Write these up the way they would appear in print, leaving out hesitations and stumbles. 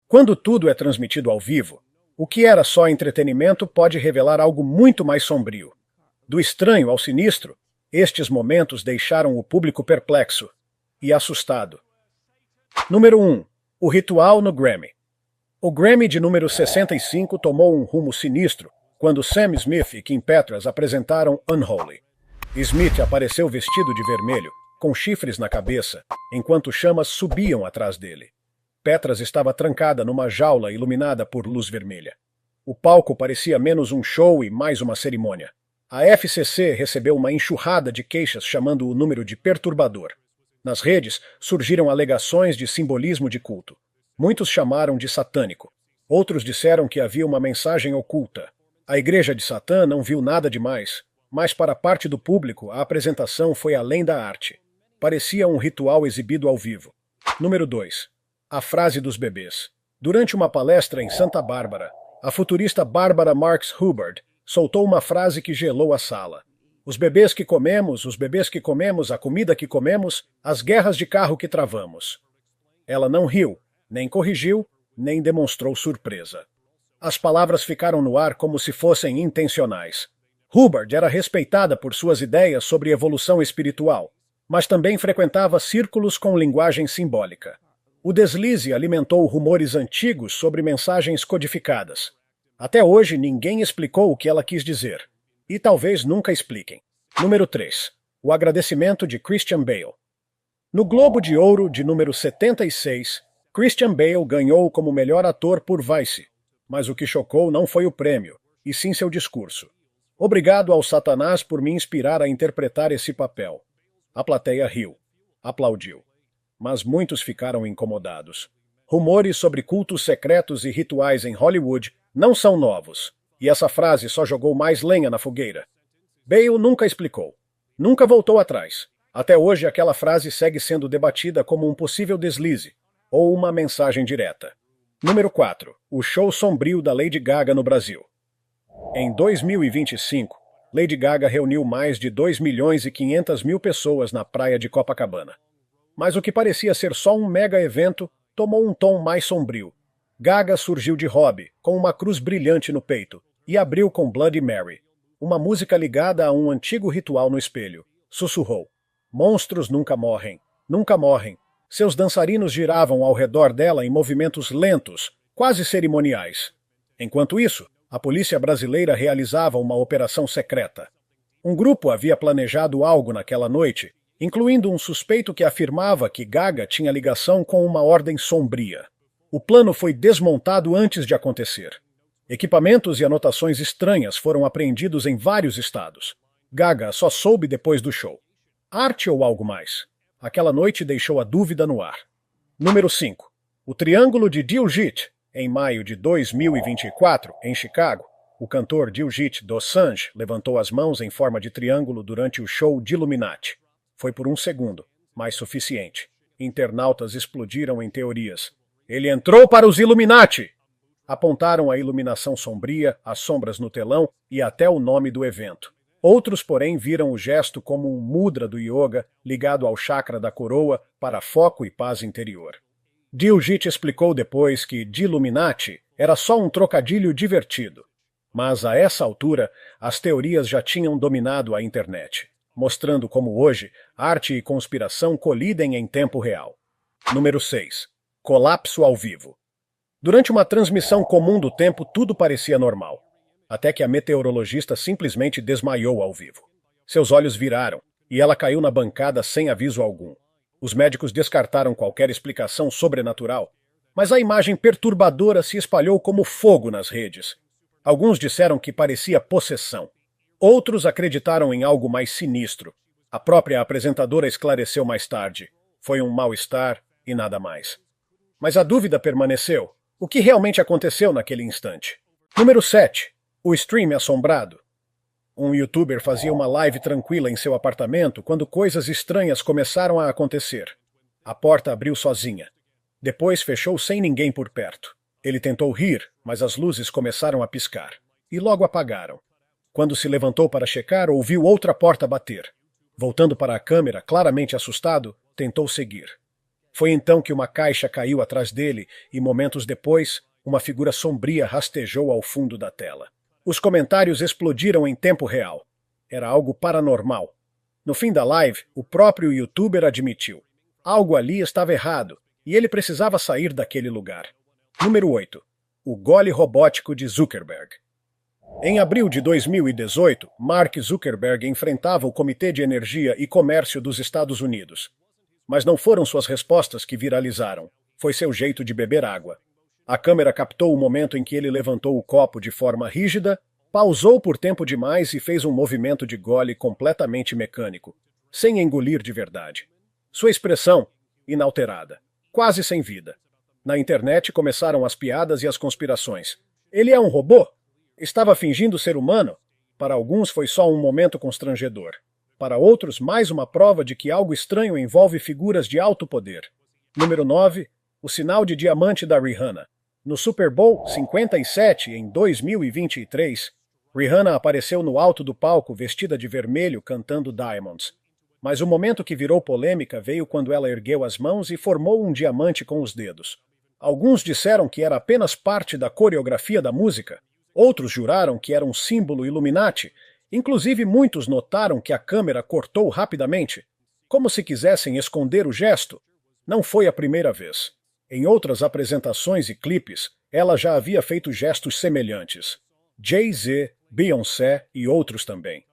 Quando tudo é transmitido ao vivo, o que era só entretenimento pode revelar algo muito mais sombrio. Do estranho ao sinistro, estes momentos deixaram o público perplexo e assustado. Número 1. O ritual no Grammy. O Grammy de número 65 tomou um rumo sinistro quando Sam Smith e Kim Petras apresentaram Unholy. Smith apareceu vestido de vermelho, com chifres na cabeça, enquanto chamas subiam atrás dele. Petras estava trancada numa jaula iluminada por luz vermelha. O palco parecia menos um show e mais uma cerimônia. A FCC recebeu uma enxurrada de queixas chamando o número de perturbador. Nas redes surgiram alegações de simbolismo de culto. Muitos chamaram de satânico. Outros disseram que havia uma mensagem oculta. A Igreja de Satã não viu nada demais, mas para parte do público a apresentação foi além da arte. Parecia um ritual exibido ao vivo. Número 2. A frase dos bebês. Durante uma palestra em Santa Bárbara, a futurista Barbara Marx Hubbard soltou uma frase que gelou a sala. Os bebês que comemos, a comida que comemos, as guerras de carro que travamos. Ela não riu, nem corrigiu, nem demonstrou surpresa. As palavras ficaram no ar como se fossem intencionais. Hubbard era respeitada por suas ideias sobre evolução espiritual, mas também frequentava círculos com linguagem simbólica. O deslize alimentou rumores antigos sobre mensagens codificadas. Até hoje ninguém explicou o que ela quis dizer. E talvez nunca expliquem. Número 3. O agradecimento de Christian Bale. No Globo de Ouro de número 76, Christian Bale ganhou como melhor ator por Vice. Mas o que chocou não foi o prêmio, e sim seu discurso. Obrigado ao Satanás por me inspirar a interpretar esse papel. A plateia riu. Aplaudiu. Mas muitos ficaram incomodados. Rumores sobre cultos secretos e rituais em Hollywood não são novos, e essa frase só jogou mais lenha na fogueira. Bale nunca explicou. Nunca voltou atrás. Até hoje aquela frase segue sendo debatida como um possível deslize, ou uma mensagem direta. Número 4. O show sombrio da Lady Gaga no Brasil. Em 2025, Lady Gaga reuniu mais de 2.500.000 pessoas na praia de Copacabana. Mas o que parecia ser só um mega evento tomou um tom mais sombrio. Gaga surgiu de hobby, com uma cruz brilhante no peito, e abriu com Bloody Mary, uma música ligada a um antigo ritual no espelho. Sussurrou: monstros nunca morrem, nunca morrem. Seus dançarinos giravam ao redor dela em movimentos lentos, quase cerimoniais. Enquanto isso, a polícia brasileira realizava uma operação secreta. Um grupo havia planejado algo naquela noite, incluindo um suspeito que afirmava que Gaga tinha ligação com uma ordem sombria. O plano foi desmontado antes de acontecer. Equipamentos e anotações estranhas foram apreendidos em vários estados. Gaga só soube depois do show. Arte ou algo mais? Aquela noite deixou a dúvida no ar. Número 5. O Triângulo de Diljit. Em maio de 2024, em Chicago, o cantor Diljit Dosanjh levantou as mãos em forma de triângulo durante o show de Illuminati. Foi por um segundo, mas suficiente. Internautas explodiram em teorias. Ele entrou para os Illuminati! Apontaram a iluminação sombria, as sombras no telão e até o nome do evento. Outros, porém, viram o gesto como um mudra do yoga ligado ao chakra da coroa para foco e paz interior. Diljit explicou depois que Illuminati era só um trocadilho divertido. Mas a essa altura, as teorias já tinham dominado a internet, mostrando como hoje arte e conspiração colidem em tempo real. Número 6. Colapso ao vivo. Durante uma transmissão comum do tempo, tudo parecia normal, até que a meteorologista simplesmente desmaiou ao vivo. Seus olhos viraram, e ela caiu na bancada sem aviso algum. Os médicos descartaram qualquer explicação sobrenatural, mas a imagem perturbadora se espalhou como fogo nas redes. Alguns disseram que parecia possessão. Outros acreditaram em algo mais sinistro. A própria apresentadora esclareceu mais tarde. Foi um mal-estar e nada mais. Mas a dúvida permaneceu. O que realmente aconteceu naquele instante? Número 7. O stream assombrado. Um youtuber fazia uma live tranquila em seu apartamento quando coisas estranhas começaram a acontecer. A porta abriu sozinha. Depois fechou sem ninguém por perto. Ele tentou rir, mas as luzes começaram a piscar. E logo apagaram. Quando se levantou para checar, ouviu outra porta bater. Voltando para a câmera, claramente assustado, tentou seguir. Foi então que uma caixa caiu atrás dele e, momentos depois, uma figura sombria rastejou ao fundo da tela. Os comentários explodiram em tempo real. Era algo paranormal. No fim da live, o próprio youtuber admitiu. Algo ali estava errado, e ele precisava sair daquele lugar. Número 8. O gole robótico de Zuckerberg. Em abril de 2018, Mark Zuckerberg enfrentava o Comitê de Energia e Comércio dos Estados Unidos. Mas não foram suas respostas que viralizaram. Foi seu jeito de beber água. A câmera captou o momento em que ele levantou o copo de forma rígida, pausou por tempo demais e fez um movimento de gole completamente mecânico, sem engolir de verdade. Sua expressão, inalterada, quase sem vida. Na internet começaram as piadas e as conspirações. Ele é um robô? Estava fingindo ser humano? Para alguns foi só um momento constrangedor. Para outros, mais uma prova de que algo estranho envolve figuras de alto poder. Número 9. O sinal de diamante da Rihanna. No Super Bowl 57, em 2023, Rihanna apareceu no alto do palco vestida de vermelho cantando Diamonds. Mas o momento que virou polêmica veio quando ela ergueu as mãos e formou um diamante com os dedos. Alguns disseram que era apenas parte da coreografia da música. Outros juraram que era um símbolo Illuminati. Inclusive, muitos notaram que a câmera cortou rapidamente, como se quisessem esconder o gesto. Não foi a primeira vez. Em outras apresentações e clipes, ela já havia feito gestos semelhantes. Jay-Z, Beyoncé e outros também.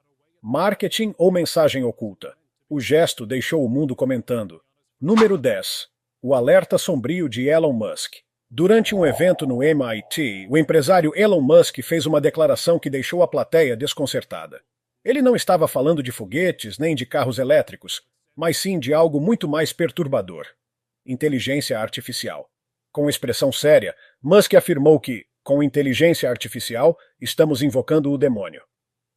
Marketing ou mensagem oculta? O gesto deixou o mundo comentando. Número 10. O alerta sombrio de Elon Musk. Durante um evento no MIT, o empresário Elon Musk fez uma declaração que deixou a plateia desconcertada. Ele não estava falando de foguetes nem de carros elétricos, mas sim de algo muito mais perturbador. Inteligência artificial. Com expressão séria, Musk afirmou que, com inteligência artificial, estamos invocando o demônio.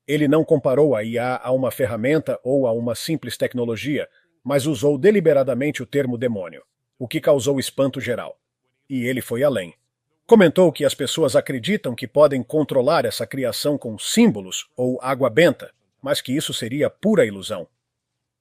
Ele não comparou a IA a uma ferramenta ou a uma simples tecnologia, mas usou deliberadamente o termo demônio, o que causou espanto geral. E ele foi além. Comentou que as pessoas acreditam que podem controlar essa criação com símbolos ou água benta, mas que isso seria pura ilusão.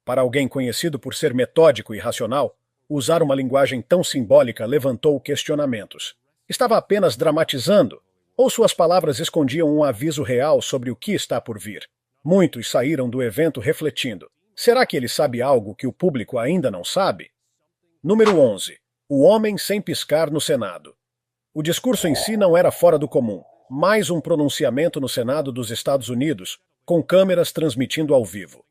Para alguém conhecido por ser metódico e racional, usar uma linguagem tão simbólica levantou questionamentos. Estava apenas dramatizando? Ou suas palavras escondiam um aviso real sobre o que está por vir? Muitos saíram do evento refletindo. Será que ele sabe algo que o público ainda não sabe? Número 11. O homem sem piscar no Senado. O discurso em si não era fora do comum, mais um pronunciamento no Senado dos Estados Unidos, com câmeras transmitindo ao vivo.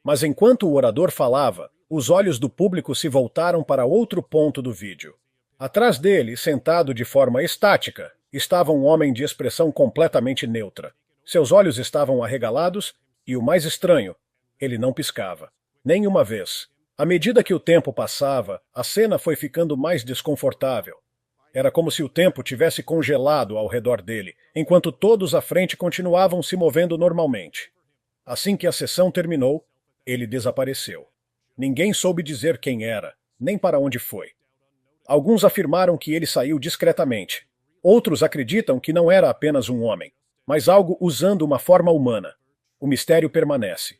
Mas enquanto o orador falava, os olhos do público se voltaram para outro ponto do vídeo. Atrás dele, sentado de forma estática, estava um homem de expressão completamente neutra. Seus olhos estavam arregalados e, o mais estranho, ele não piscava. Nem uma vez. À medida que o tempo passava, a cena foi ficando mais desconfortável. Era como se o tempo tivesse congelado ao redor dele, enquanto todos à frente continuavam se movendo normalmente. Assim que a sessão terminou, ele desapareceu. Ninguém soube dizer quem era, nem para onde foi. Alguns afirmaram que ele saiu discretamente. Outros acreditam que não era apenas um homem, mas algo usando uma forma humana. O mistério permanece.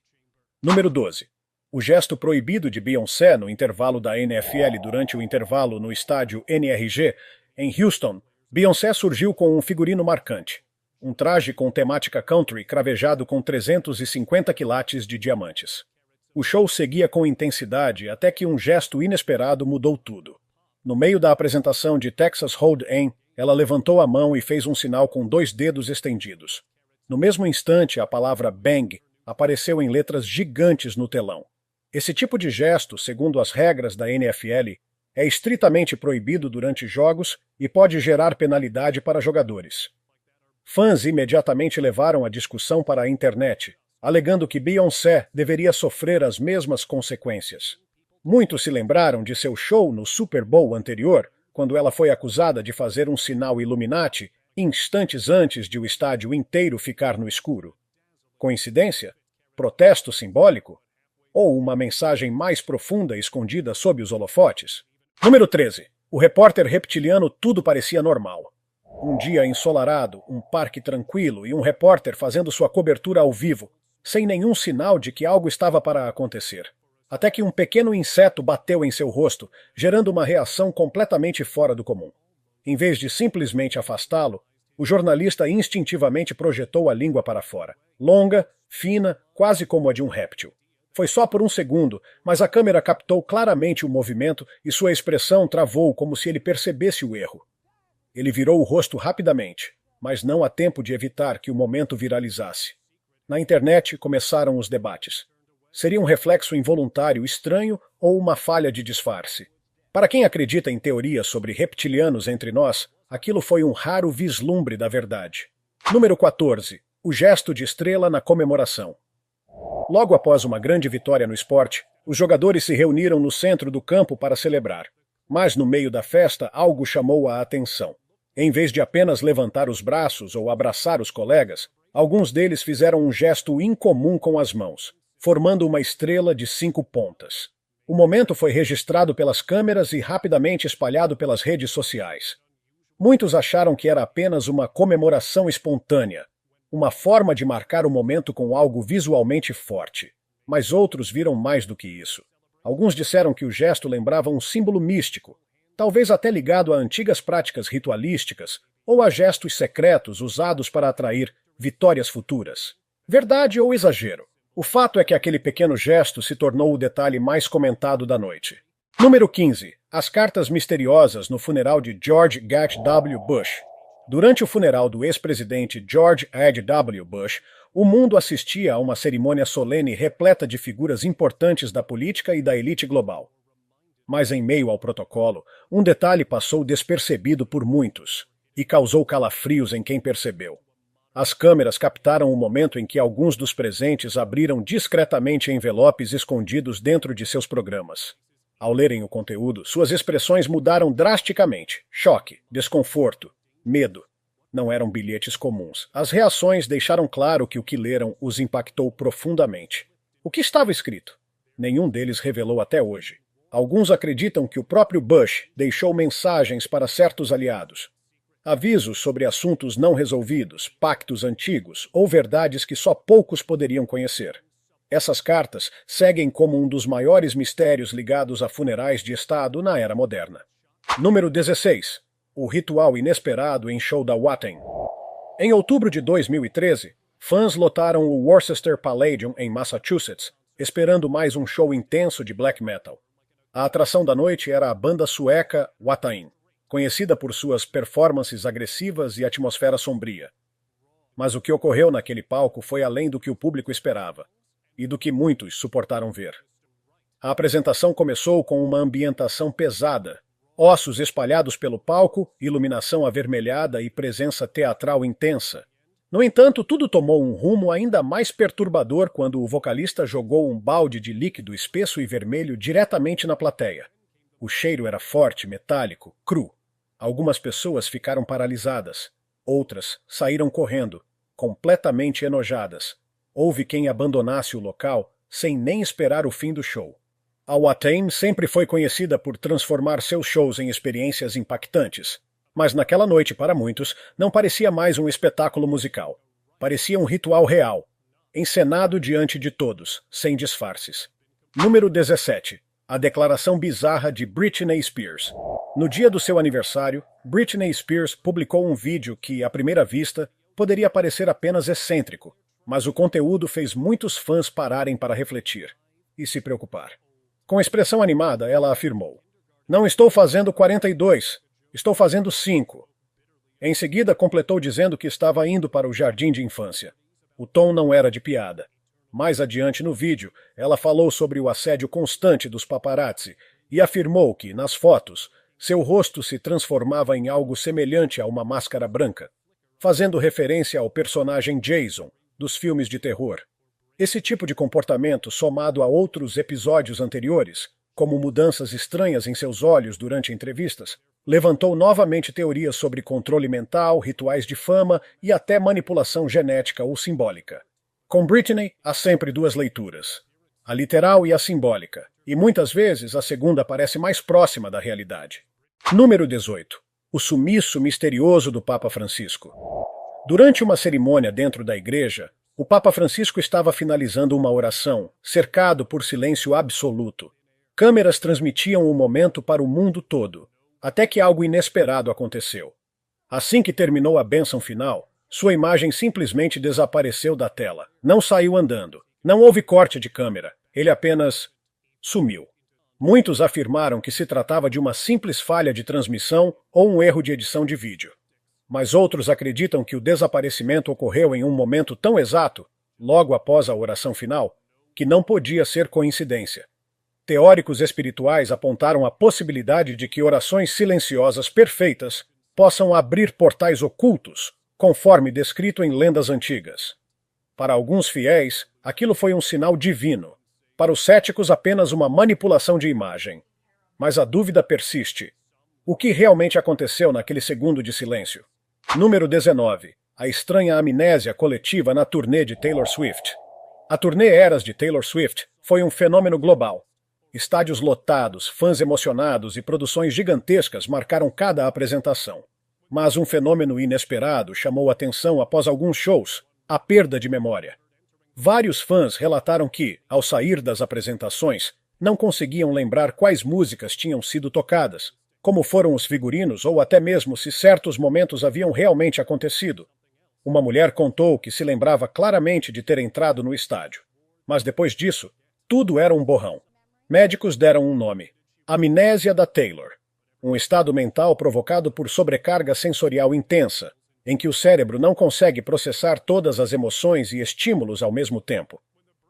Número 12. O gesto proibido de Beyoncé no intervalo da NFL durante o intervalo no estádio NRG, em Houston, Beyoncé surgiu com um figurino marcante. Um traje com temática country cravejado com 350 quilates de diamantes. O show seguia com intensidade até que um gesto inesperado mudou tudo. No meio da apresentação de Texas Hold'em, ela levantou a mão e fez um sinal com 2 dedos estendidos. No mesmo instante, a palavra bang apareceu em letras gigantes no telão. Esse tipo de gesto, segundo as regras da NFL, é estritamente proibido durante jogos e pode gerar penalidade para jogadores. Fãs imediatamente levaram a discussão para a internet, alegando que Beyoncé deveria sofrer as mesmas consequências. Muitos se lembraram de seu show no Super Bowl anterior, quando ela foi acusada de fazer um sinal Illuminati instantes antes de o estádio inteiro ficar no escuro. Coincidência? Protesto simbólico? Ou uma mensagem mais profunda escondida sob os holofotes? Número 13. O repórter reptiliano tudo parecia normal. Um dia ensolarado, um parque tranquilo e um repórter fazendo sua cobertura ao vivo, sem nenhum sinal de que algo estava para acontecer. até que um pequeno inseto bateu em seu rosto, gerando uma reação completamente fora do comum. Em vez de simplesmente afastá-lo, o jornalista instintivamente projetou a língua para fora, longa, fina, quase como a de um réptil. Foi só por um segundo, mas a câmera captou claramente o movimento e sua expressão travou como se ele percebesse o erro. Ele virou o rosto rapidamente, mas não há tempo de evitar que o momento viralizasse. Na internet começaram os debates. Seria um reflexo involuntário estranho ou uma falha de disfarce? Para quem acredita em teorias sobre reptilianos entre nós, aquilo foi um raro vislumbre da verdade. Número 14. O gesto de estrela na comemoração. Logo após uma grande vitória no esporte, os jogadores se reuniram no centro do campo para celebrar. Mas no meio da festa, algo chamou a atenção. Em vez de apenas levantar os braços ou abraçar os colegas, alguns deles fizeram um gesto incomum com as mãos, formando uma estrela de 5 pontas. O momento foi registrado pelas câmeras e rapidamente espalhado pelas redes sociais. Muitos acharam que era apenas uma comemoração espontânea, uma forma de marcar o momento com algo visualmente forte. Mas outros viram mais do que isso. Alguns disseram que o gesto lembrava um símbolo místico, talvez até ligado a antigas práticas ritualísticas ou a gestos secretos usados para atrair vitórias futuras. Verdade ou exagero? O fato é que aquele pequeno gesto se tornou o detalhe mais comentado da noite. Número 15. As cartas misteriosas no funeral de George H.W. Bush. Durante o funeral do ex-presidente George H.W. Bush, o mundo assistia a uma cerimônia solene repleta de figuras importantes da política e da elite global. Mas em meio ao protocolo, um detalhe passou despercebido por muitos e causou calafrios em quem percebeu. As câmeras captaram o momento em que alguns dos presentes abriram discretamente envelopes escondidos dentro de seus programas. Ao lerem o conteúdo, suas expressões mudaram drasticamente. Choque, desconforto, medo. Não eram bilhetes comuns. As reações deixaram claro que o que leram os impactou profundamente. O que estava escrito? Nenhum deles revelou até hoje. Alguns acreditam que o próprio Bush deixou mensagens para certos aliados. Avisos sobre assuntos não resolvidos, pactos antigos ou verdades que só poucos poderiam conhecer. Essas cartas seguem como um dos maiores mistérios ligados a funerais de Estado na era moderna. Número 16. O ritual inesperado em show da Watain. Em outubro de 2013, fãs lotaram o Worcester Palladium em Massachusetts, esperando mais um show intenso de black metal. A atração da noite era a banda sueca Watain, conhecida por suas performances agressivas e atmosfera sombria. Mas o que ocorreu naquele palco foi além do que o público esperava, e do que muitos suportaram ver. A apresentação começou com uma ambientação pesada, ossos espalhados pelo palco, iluminação avermelhada e presença teatral intensa. No entanto, tudo tomou um rumo ainda mais perturbador quando o vocalista jogou um balde de líquido espesso e vermelho diretamente na plateia. O cheiro era forte, metálico, cru. Algumas pessoas ficaram paralisadas. Outras saíram correndo, completamente enojadas. Houve quem abandonasse o local sem nem esperar o fim do show. A Watain sempre foi conhecida por transformar seus shows em experiências impactantes. Mas naquela noite, para muitos, não parecia mais um espetáculo musical. Parecia um ritual real, encenado diante de todos, sem disfarces. Número 17. A declaração bizarra de Britney Spears. No dia do seu aniversário, Britney Spears publicou um vídeo que, à primeira vista, poderia parecer apenas excêntrico, mas o conteúdo fez muitos fãs pararem para refletir e se preocupar. Com expressão animada, ela afirmou: "Não estou fazendo 42, estou fazendo 5. Em seguida, completou dizendo que estava indo para o jardim de infância. O tom não era de piada. Mais adiante no vídeo, ela falou sobre o assédio constante dos paparazzi e afirmou que, nas fotos, seu rosto se transformava em algo semelhante a uma máscara branca, fazendo referência ao personagem Jason, dos filmes de terror. Esse tipo de comportamento, somado a outros episódios anteriores, como mudanças estranhas em seus olhos durante entrevistas, levantou novamente teorias sobre controle mental, rituais de fama e até manipulação genética ou simbólica. Com Britney, há sempre duas leituras: a literal e a simbólica, e muitas vezes a segunda parece mais próxima da realidade. Número 18. O sumiço misterioso do Papa Francisco. Durante uma cerimônia dentro da igreja, O Papa Francisco estava finalizando uma oração, cercado por silêncio absoluto. Câmeras transmitiam o momento para o mundo todo, até que algo inesperado aconteceu. Assim que terminou a bênção final, sua imagem simplesmente desapareceu da tela. Não saiu andando. Não houve corte de câmera. Ele apenas sumiu. Muitos afirmaram que se tratava de uma simples falha de transmissão ou um erro de edição de vídeo. Mas outros acreditam que o desaparecimento ocorreu em um momento tão exato, logo após a oração final, que não podia ser coincidência. Teóricos espirituais apontaram a possibilidade de que orações silenciosas perfeitas possam abrir portais ocultos, conforme descrito em lendas antigas. Para alguns fiéis, aquilo foi um sinal divino. Para os céticos, apenas uma manipulação de imagem. Mas a dúvida persiste. O que realmente aconteceu naquele segundo de silêncio? Número 19. A estranha amnésia coletiva na turnê de Taylor Swift. A turnê Eras de Taylor Swift foi um fenômeno global. Estádios lotados, fãs emocionados e produções gigantescas marcaram cada apresentação. Mas um fenômeno inesperado chamou atenção após alguns shows: a perda de memória. Vários fãs relataram que, ao sair das apresentações, não conseguiam lembrar quais músicas tinham sido tocadas, como foram os figurinos ou até mesmo se certos momentos haviam realmente acontecido. Uma mulher contou que se lembrava claramente de ter entrado no estádio. Mas depois disso, tudo era um borrão. Médicos deram um nome: amnésia da Taylor. Um estado mental provocado por sobrecarga sensorial intensa, em que o cérebro não consegue processar todas as emoções e estímulos ao mesmo tempo.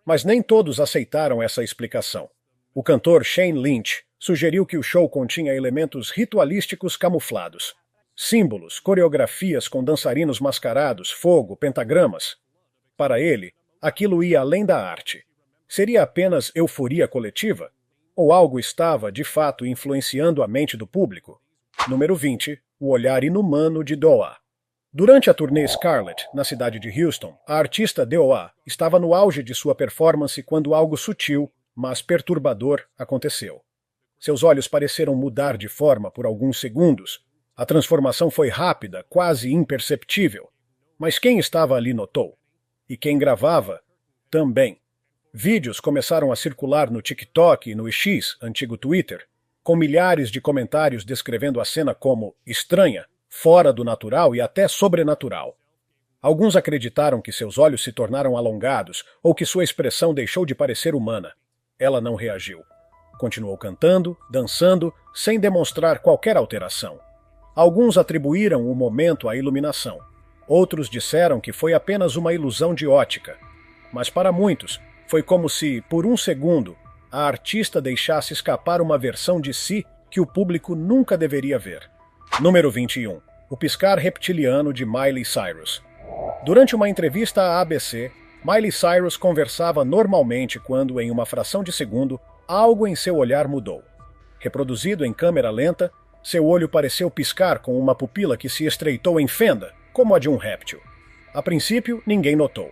Mas nem todos aceitaram essa explicação. O cantor Shane Lynch sugeriu que o show continha elementos ritualísticos camuflados. Símbolos, coreografias com dançarinos mascarados, fogo, pentagramas. Para ele, aquilo ia além da arte. Seria apenas euforia coletiva? Ou algo estava, de fato, influenciando a mente do público? Número 20. O olhar inumano de Doa. Durante a turnê Scarlet, na cidade de Houston, a artista Doa estava no auge de sua performance quando algo sutil, mas perturbador, aconteceu. Seus olhos pareceram mudar de forma por alguns segundos. A transformação foi rápida, quase imperceptível. Mas quem estava ali notou. E quem gravava, também. Vídeos começaram a circular no TikTok e no X, antigo Twitter, com milhares de comentários descrevendo a cena como estranha, fora do natural e até sobrenatural. Alguns acreditaram que seus olhos se tornaram alongados ou que sua expressão deixou de parecer humana. Ela não reagiu. Continuou cantando, dançando, sem demonstrar qualquer alteração. Alguns atribuíram o momento à iluminação. Outros disseram que foi apenas uma ilusão de ótica. Mas para muitos, foi como se, por um segundo, a artista deixasse escapar uma versão de si que o público nunca deveria ver. Número 21. O piscar reptiliano de Miley Cyrus. Durante uma entrevista à ABC, Miley Cyrus conversava normalmente quando, em uma fração de segundo, algo em seu olhar mudou. Reproduzido em câmera lenta, seu olho pareceu piscar com uma pupila que se estreitou em fenda, como a de um réptil. A princípio, ninguém notou.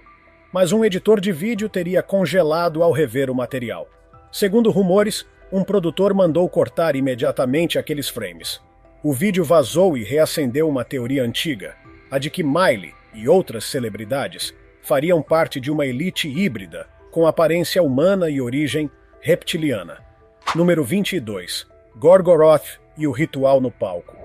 Mas um editor de vídeo teria congelado ao rever o material. Segundo rumores, um produtor mandou cortar imediatamente aqueles frames. O vídeo vazou e reacendeu uma teoria antiga, a de que Miley e outras celebridades fariam parte de uma elite híbrida, com aparência humana e origem reptiliana. Número 22. Gorgoroth e o ritual no palco.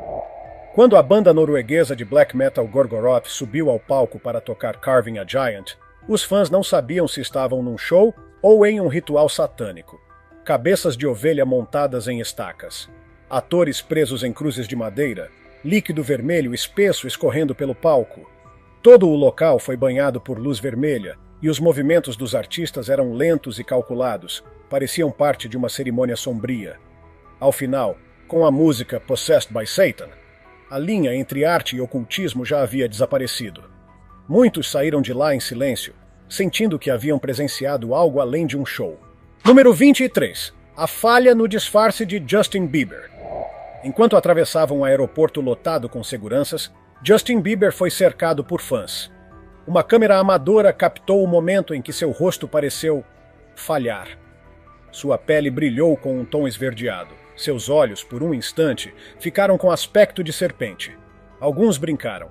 Quando a banda norueguesa de black metal Gorgoroth subiu ao palco para tocar Carving a Giant, os fãs não sabiam se estavam num show ou em um ritual satânico. Cabeças de ovelha montadas em estacas, atores presos em cruzes de madeira, líquido vermelho espesso escorrendo pelo palco. Todo o local foi banhado por luz vermelha e os movimentos dos artistas eram lentos e calculados, pareciam parte de uma cerimônia sombria. Ao final, com a música Possessed by Satan, a linha entre arte e ocultismo já havia desaparecido. Muitos saíram de lá em silêncio, sentindo que haviam presenciado algo além de um show. Número 23. A falha no disfarce de Justin Bieber. Enquanto atravessavam um aeroporto lotado com seguranças, Justin Bieber foi cercado por fãs. Uma câmera amadora captou o momento em que seu rosto pareceu falhar. Sua pele brilhou com um tom esverdeado. Seus olhos, por um instante, ficaram com aspecto de serpente. Alguns brincaram.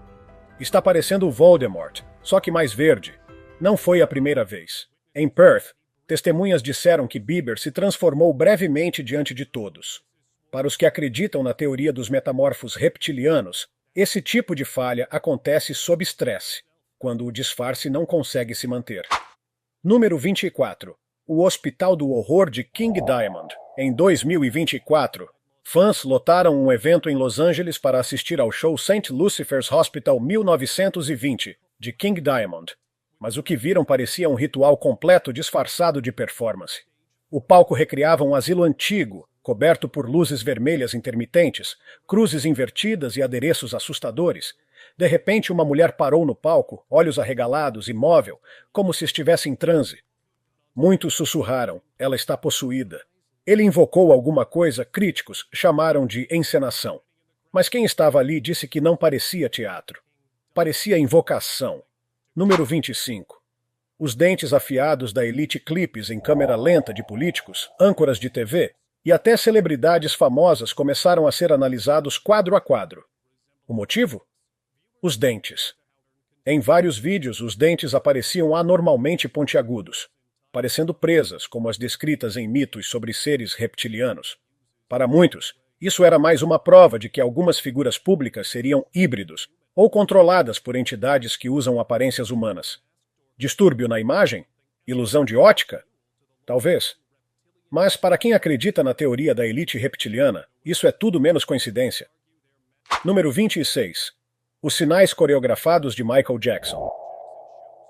Está parecendo o Voldemort, só que mais verde. Não foi a primeira vez. Em Perth, testemunhas disseram que Bieber se transformou brevemente diante de todos. Para os que acreditam na teoria dos metamorfos reptilianos, esse tipo de falha acontece sob estresse, quando o disfarce não consegue se manter. Número 24. O Hospital do Horror de King Diamond. Em 2024, fãs lotaram um evento em Los Angeles para assistir ao show St. Lucifer's Hospital 1920, de King Diamond. Mas o que viram parecia um ritual completo disfarçado de performance. O palco recriava um asilo antigo, coberto por luzes vermelhas intermitentes, cruzes invertidas e adereços assustadores. De repente, uma mulher parou no palco, olhos arregalados, imóvel, como se estivesse em transe. Muitos sussurraram, ela está possuída. Ele invocou alguma coisa, críticos chamaram de encenação. Mas quem estava ali disse que não parecia teatro. Parecia invocação. Número 25. Os dentes afiados da Elite Clips em câmera lenta de políticos, âncoras de TV e até celebridades famosas começaram a ser analisados quadro a quadro. O motivo? Os dentes. Em vários vídeos, os dentes apareciam anormalmente pontiagudos, parecendo presas, como as descritas em mitos sobre seres reptilianos. Para muitos, isso era mais uma prova de que algumas figuras públicas seriam híbridos ou controladas por entidades que usam aparências humanas. Distúrbio na imagem? Ilusão de ótica? Talvez. Mas para quem acredita na teoria da elite reptiliana, isso é tudo menos coincidência. Número 26. Os sinais coreografados de Michael Jackson.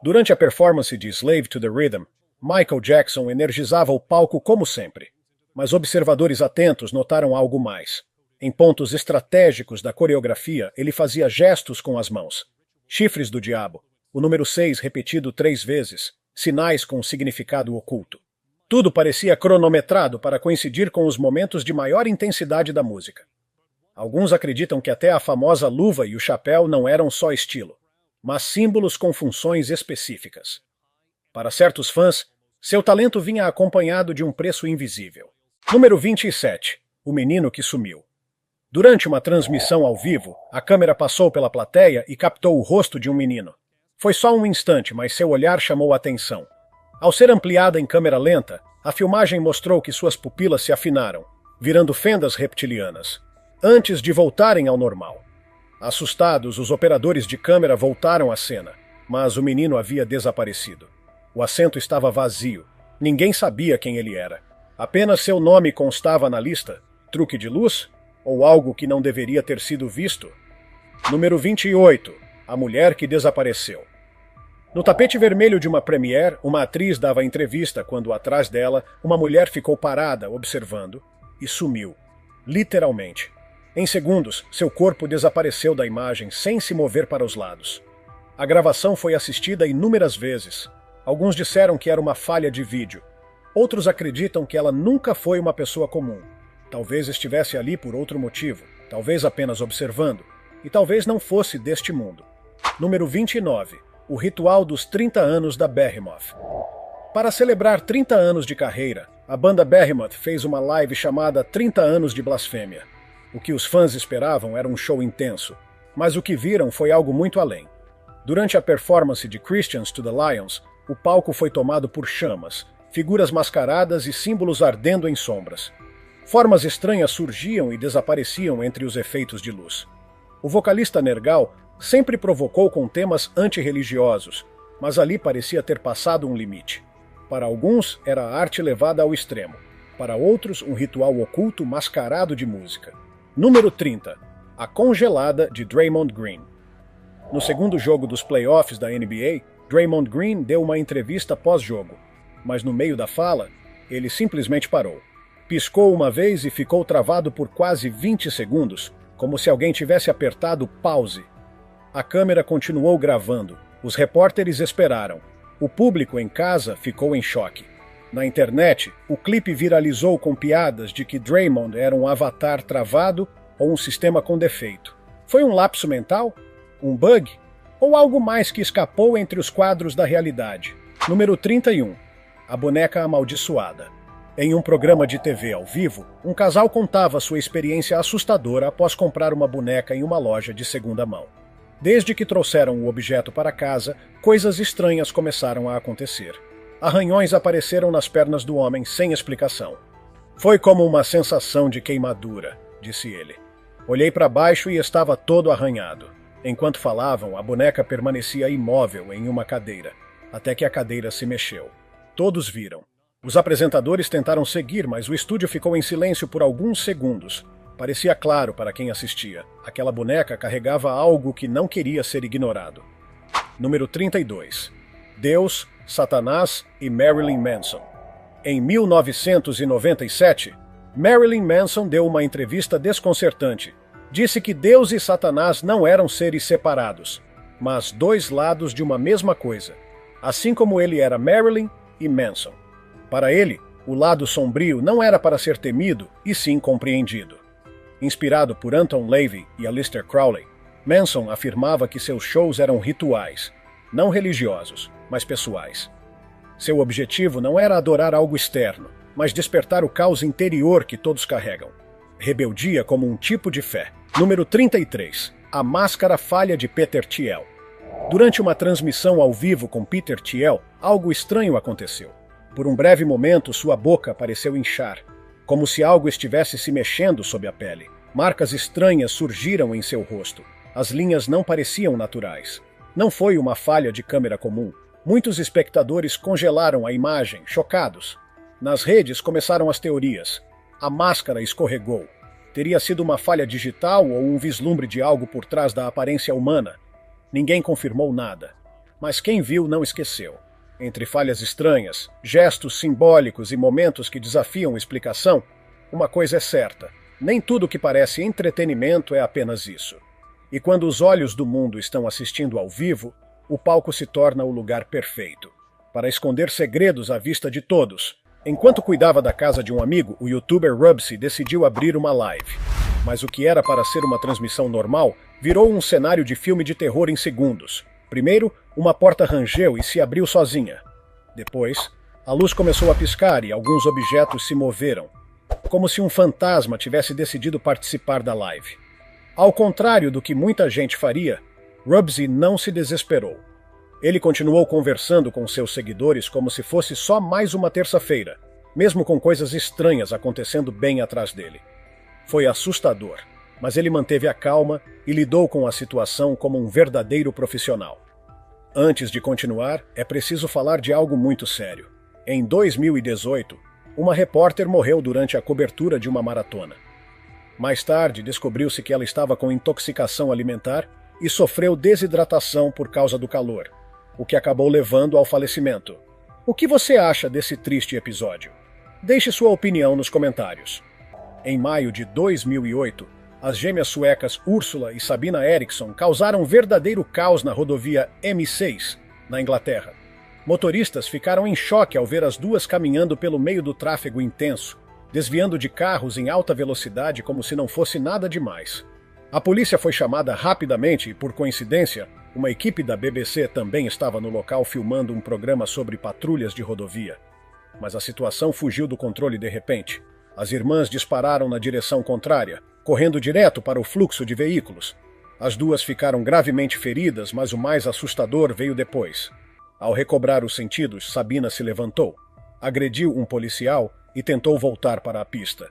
Durante a performance de Slave to the Rhythm, Michael Jackson energizava o palco como sempre. Mas observadores atentos notaram algo mais. Em pontos estratégicos da coreografia, ele fazia gestos com as mãos. Chifres do diabo, o número 6 repetido 3 vezes, sinais com significado oculto. Tudo parecia cronometrado para coincidir com os momentos de maior intensidade da música. Alguns acreditam que até a famosa luva e o chapéu não eram só estilo, mas símbolos com funções específicas. Para certos fãs, seu talento vinha acompanhado de um preço invisível. Número 27. O menino que sumiu. Durante uma transmissão ao vivo, a câmera passou pela plateia e captou o rosto de um menino. Foi só um instante, mas seu olhar chamou a atenção. Ao ser ampliada em câmera lenta, a filmagem mostrou que suas pupilas se afinaram, virando fendas reptilianas, antes de voltarem ao normal. Assustados, os operadores de câmera voltaram à cena, mas o menino havia desaparecido. O assento estava vazio. Ninguém sabia quem ele era. Apenas seu nome constava na lista. Truque de luz? Ou algo que não deveria ter sido visto? Número 28. A mulher que desapareceu. No tapete vermelho de uma premiere, uma atriz dava entrevista quando, atrás dela, uma mulher ficou parada, observando, e sumiu. Literalmente. Em segundos, seu corpo desapareceu da imagem sem se mover para os lados. A gravação foi assistida inúmeras vezes. Alguns disseram que era uma falha de vídeo. Outros acreditam que ela nunca foi uma pessoa comum. Talvez estivesse ali por outro motivo, talvez apenas observando, e talvez não fosse deste mundo. Número 29. O ritual dos 30 anos da Behemoth. Para celebrar 30 anos de carreira, a banda Behemoth fez uma live chamada 30 anos de blasfêmia. O que os fãs esperavam era um show intenso, mas o que viram foi algo muito além. Durante a performance de Christians to the Lions, o palco foi tomado por chamas, figuras mascaradas e símbolos ardendo em sombras. Formas estranhas surgiam e desapareciam entre os efeitos de luz. O vocalista Nergal sempre provocou com temas antirreligiosos, mas ali parecia ter passado um limite. Para alguns, era a arte levada ao extremo. Para outros, um ritual oculto mascarado de música. Número 30. A congelada de Draymond Green. No segundo jogo dos playoffs da NBA, Draymond Green deu uma entrevista pós-jogo, mas no meio da fala, ele simplesmente parou. Piscou uma vez e ficou travado por quase 20 segundos, como se alguém tivesse apertado pause. A câmera continuou gravando. Os repórteres esperaram. O público em casa ficou em choque. Na internet, o clipe viralizou com piadas de que Draymond era um avatar travado ou um sistema com defeito. Foi um lapso mental? Um bug? Ou algo mais que escapou entre os quadros da realidade? Número 31. A boneca amaldiçoada. Em um programa de TV ao vivo, um casal contava sua experiência assustadora após comprar uma boneca em uma loja de segunda mão. Desde que trouxeram o objeto para casa, coisas estranhas começaram a acontecer. Arranhões apareceram nas pernas do homem sem explicação. Foi como uma sensação de queimadura, disse ele. Olhei para baixo e estava todo arranhado. Enquanto falavam, a boneca permanecia imóvel em uma cadeira, até que a cadeira se mexeu. Todos viram. Os apresentadores tentaram seguir, mas o estúdio ficou em silêncio por alguns segundos. Parecia claro para quem assistia. Aquela boneca carregava algo que não queria ser ignorado. Número 32. Deus, Satanás e Marilyn Manson. Em 1997, Marilyn Manson deu uma entrevista desconcertante. Disse que Deus e Satanás não eram seres separados, mas dois lados de uma mesma coisa, assim como ele era Marilyn e Manson. Para ele, o lado sombrio não era para ser temido, e sim compreendido. Inspirado por Anton LaVey e Aleister Crowley, Manson afirmava que seus shows eram rituais, não religiosos, mas pessoais. Seu objetivo não era adorar algo externo, mas despertar o caos interior que todos carregam. Rebeldia como um tipo de fé. Número 33. A máscara falha de Peter Thiel. Durante uma transmissão ao vivo com Peter Thiel, algo estranho aconteceu. Por um breve momento, sua boca pareceu inchar, como se algo estivesse se mexendo sob a pele. Marcas estranhas surgiram em seu rosto. As linhas não pareciam naturais. Não foi uma falha de câmera comum. Muitos espectadores congelaram a imagem, chocados. Nas redes começaram as teorias. A máscara escorregou. Teria sido uma falha digital ou um vislumbre de algo por trás da aparência humana? Ninguém confirmou nada. Mas quem viu não esqueceu. Entre falhas estranhas, gestos simbólicos e momentos que desafiam explicação, uma coisa é certa: nem tudo que parece entretenimento é apenas isso. E quando os olhos do mundo estão assistindo ao vivo, o palco se torna o lugar perfeito para esconder segredos à vista de todos. Enquanto cuidava da casa de um amigo, o youtuber Rubsy decidiu abrir uma live. Mas o que era para ser uma transmissão normal virou um cenário de filme de terror em segundos. Primeiro, uma porta rangeu e se abriu sozinha. Depois, a luz começou a piscar e alguns objetos se moveram, como se um fantasma tivesse decidido participar da live. Ao contrário do que muita gente faria, Rubsy não se desesperou. Ele continuou conversando com seus seguidores como se fosse só mais uma terça-feira, mesmo com coisas estranhas acontecendo bem atrás dele. Foi assustador, mas ele manteve a calma e lidou com a situação como um verdadeiro profissional. Antes de continuar, é preciso falar de algo muito sério. Em 2018, uma repórter morreu durante a cobertura de uma maratona. Mais tarde, descobriu-se que ela estava com intoxicação alimentar e sofreu desidratação por causa do calor, o que acabou levando ao falecimento. O que você acha desse triste episódio? Deixe sua opinião nos comentários. Em maio de 2008, as gêmeas suecas Ursula e Sabina Eriksson causaram verdadeiro caos na rodovia M6, na Inglaterra. Motoristas ficaram em choque ao ver as duas caminhando pelo meio do tráfego intenso, desviando de carros em alta velocidade como se não fosse nada demais. A polícia foi chamada rapidamente e, por coincidência, uma equipe da BBC também estava no local filmando um programa sobre patrulhas de rodovia. Mas a situação fugiu do controle de repente. As irmãs dispararam na direção contrária, correndo direto para o fluxo de veículos. As duas ficaram gravemente feridas, mas o mais assustador veio depois. Ao recobrar os sentidos, Sabina se levantou, agrediu um policial e tentou voltar para a pista.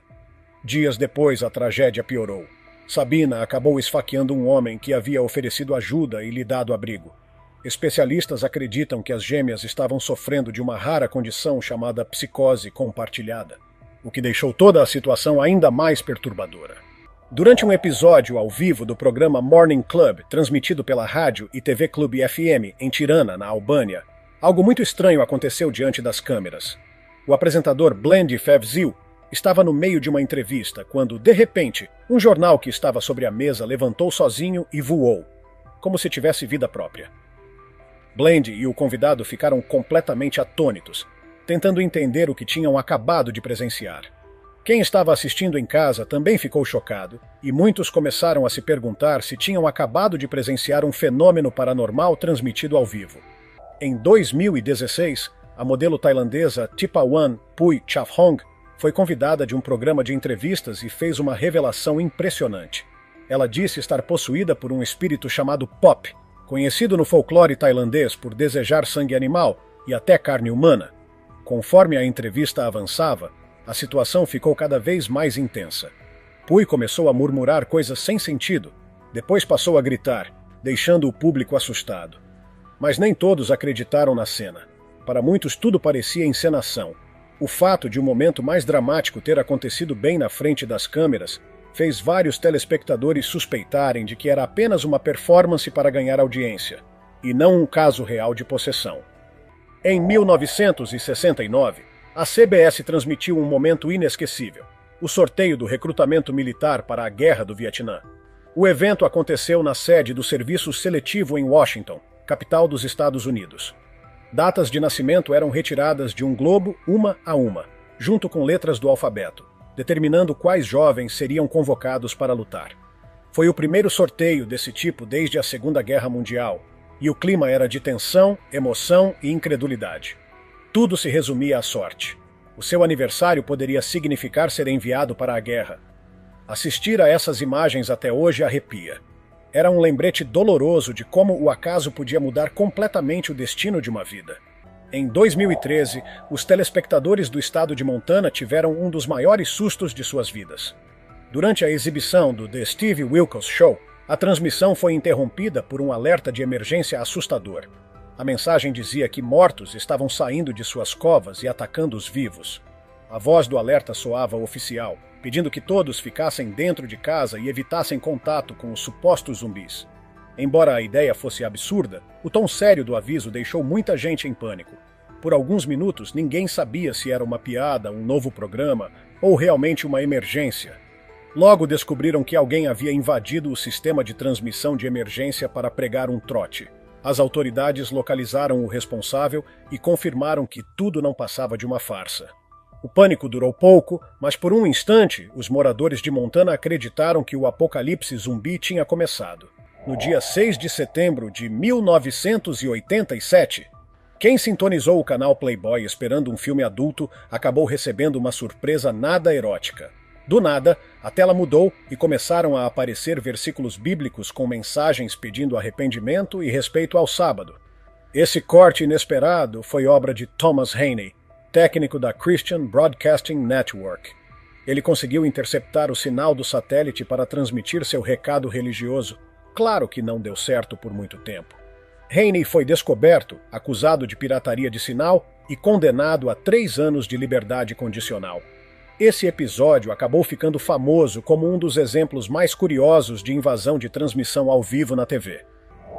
Dias depois, a tragédia piorou. Sabina acabou esfaqueando um homem que havia oferecido ajuda e lhe dado abrigo. Especialistas acreditam que as gêmeas estavam sofrendo de uma rara condição chamada psicose compartilhada, o que deixou toda a situação ainda mais perturbadora. Durante um episódio ao vivo do programa Morning Club, transmitido pela rádio e TV Clube FM em Tirana, na Albânia, algo muito estranho aconteceu diante das câmeras. O apresentador Blendy Fevzil estava no meio de uma entrevista quando, de repente, um jornal que estava sobre a mesa levantou sozinho e voou, como se tivesse vida própria. Blendy e o convidado ficaram completamente atônitos, tentando entender o que tinham acabado de presenciar. Quem estava assistindo em casa também ficou chocado, e muitos começaram a se perguntar se tinham acabado de presenciar um fenômeno paranormal transmitido ao vivo. Em 2016, a modelo tailandesa Tipawan Pui Chaphong foi convidada de um programa de entrevistas e fez uma revelação impressionante. Ela disse estar possuída por um espírito chamado Pop, conhecido no folclore tailandês por desejar sangue animal e até carne humana. Conforme a entrevista avançava, a situação ficou cada vez mais intensa. Pui começou a murmurar coisas sem sentido, depois passou a gritar, deixando o público assustado. Mas nem todos acreditaram na cena. Para muitos tudo parecia encenação. O fato de o momento mais dramático ter acontecido bem na frente das câmeras fez vários telespectadores suspeitarem de que era apenas uma performance para ganhar audiência, e não um caso real de possessão. Em 1969, a CBS transmitiu um momento inesquecível, o sorteio do recrutamento militar para a Guerra do Vietnã. O evento aconteceu na sede do Serviço Seletivo em Washington, capital dos Estados Unidos. Datas de nascimento eram retiradas de um globo uma a uma, junto com letras do alfabeto, determinando quais jovens seriam convocados para lutar. Foi o primeiro sorteio desse tipo desde a Segunda Guerra Mundial, e o clima era de tensão, emoção e incredulidade. Tudo se resumia à sorte. O seu aniversário poderia significar ser enviado para a guerra. Assistir a essas imagens até hoje arrepia. Era um lembrete doloroso de como o acaso podia mudar completamente o destino de uma vida. Em 2013, os telespectadores do estado de Montana tiveram um dos maiores sustos de suas vidas. Durante a exibição do The Steve Wilkos Show, a transmissão foi interrompida por um alerta de emergência assustador. A mensagem dizia que mortos estavam saindo de suas covas e atacando os vivos. A voz do alerta soava oficial, pedindo que todos ficassem dentro de casa e evitassem contato com os supostos zumbis. Embora a ideia fosse absurda, o tom sério do aviso deixou muita gente em pânico. Por alguns minutos, ninguém sabia se era uma piada, um novo programa ou realmente uma emergência. Logo descobriram que alguém havia invadido o sistema de transmissão de emergência para pregar um trote. As autoridades localizaram o responsável e confirmaram que tudo não passava de uma farsa. O pânico durou pouco, mas por um instante, os moradores de Montana acreditaram que o apocalipse zumbi tinha começado. No dia 6 de setembro de 1987, quem sintonizou o canal Playboy esperando um filme adulto acabou recebendo uma surpresa nada erótica. Do nada, a tela mudou e começaram a aparecer versículos bíblicos com mensagens pedindo arrependimento e respeito ao sábado. Esse corte inesperado foi obra de Thomas Haney, técnico da Christian Broadcasting Network. Ele conseguiu interceptar o sinal do satélite para transmitir seu recado religioso. Claro que não deu certo por muito tempo. Haney foi descoberto, acusado de pirataria de sinal e condenado a 3 anos de liberdade condicional. Esse episódio acabou ficando famoso como um dos exemplos mais curiosos de invasão de transmissão ao vivo na TV.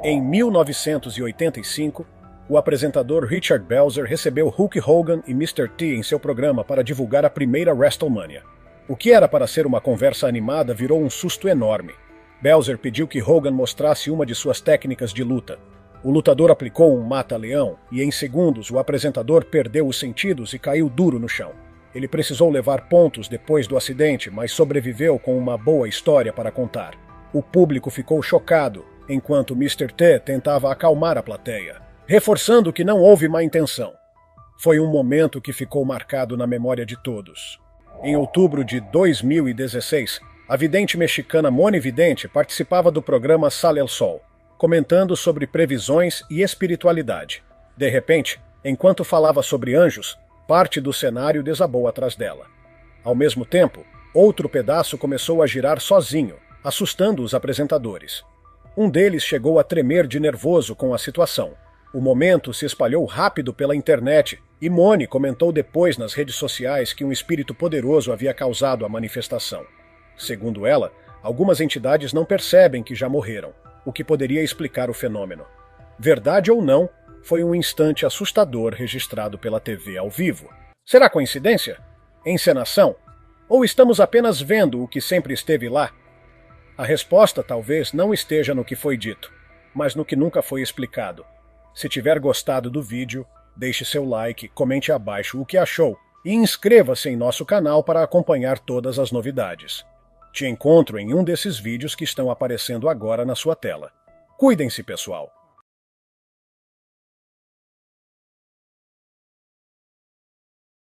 Em 1985, o apresentador Richard Belzer recebeu Hulk Hogan e Mr. T em seu programa para divulgar a primeira WrestleMania. O que era para ser uma conversa animada virou um susto enorme. Belzer pediu que Hogan mostrasse uma de suas técnicas de luta. O lutador aplicou um mata-leão e, em segundos, o apresentador perdeu os sentidos e caiu duro no chão. Ele precisou levar pontos depois do acidente, mas sobreviveu com uma boa história para contar. O público ficou chocado, enquanto Mr. T tentava acalmar a plateia, reforçando que não houve má intenção. Foi um momento que ficou marcado na memória de todos. Em outubro de 2016, a vidente mexicana Moni Vidente participava do programa Sale el Sol, comentando sobre previsões e espiritualidade. De repente, enquanto falava sobre anjos, parte do cenário desabou atrás dela. Ao mesmo tempo, outro pedaço começou a girar sozinho, assustando os apresentadores. Um deles chegou a tremer de nervoso com a situação. O momento se espalhou rápido pela internet e Moni comentou depois nas redes sociais que um espírito poderoso havia causado a manifestação. Segundo ela, algumas entidades não percebem que já morreram, o que poderia explicar o fenômeno. Verdade ou não, foi um instante assustador registrado pela TV ao vivo. Será coincidência? Encenação? Ou estamos apenas vendo o que sempre esteve lá? A resposta talvez não esteja no que foi dito, mas no que nunca foi explicado. Se tiver gostado do vídeo, deixe seu like, comente abaixo o que achou e inscreva-se em nosso canal para acompanhar todas as novidades. Te encontro em um desses vídeos que estão aparecendo agora na sua tela. Cuidem-se, pessoal!